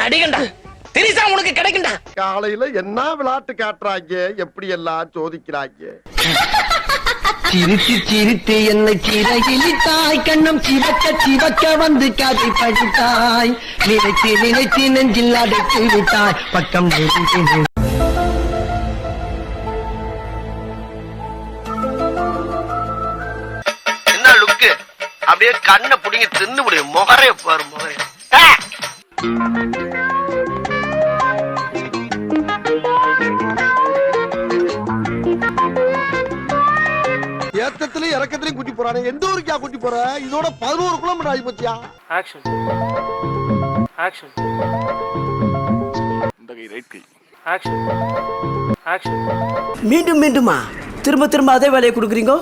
அடிக்கண்டா திரிசா உனக்கு கிடைக்கும்டா. காலையில என்ன விளையாட்டு காட்டுறாங்க, எப்படி எல்லாம் சோதிக்கிறாங்க. சிரித்து சிரித்து என்னை சிறகிலிட்டாய், கண்ணம் சிவக்க சிவக்க வந்து கதை படித்தாய், நினைத்து நினைத்து நெஞ்சில் அடைத்து விட்டாய், பக்கம் நெருங்கி. என்ன லுக்கு, அப்படியே கண்ணை புடிங்க தின்னு முடியும். முகரே பாரு முகரே. ஏத்தத்திலயும் இறக்கத்திலயும் குட்டி போறானே, எந்த ஊருக்கா குட்டி போற? இதோட 11 கிலோமீட்டர் ஆகி போச்சியா? ஆக்ஷன் ஆக்ஷன் இந்த கை ரைட் கை. Action action. மீண்டும் மீண்டுமா திரும்ப திரும்ப அதே வேலையை கொடுக்குறீங்க?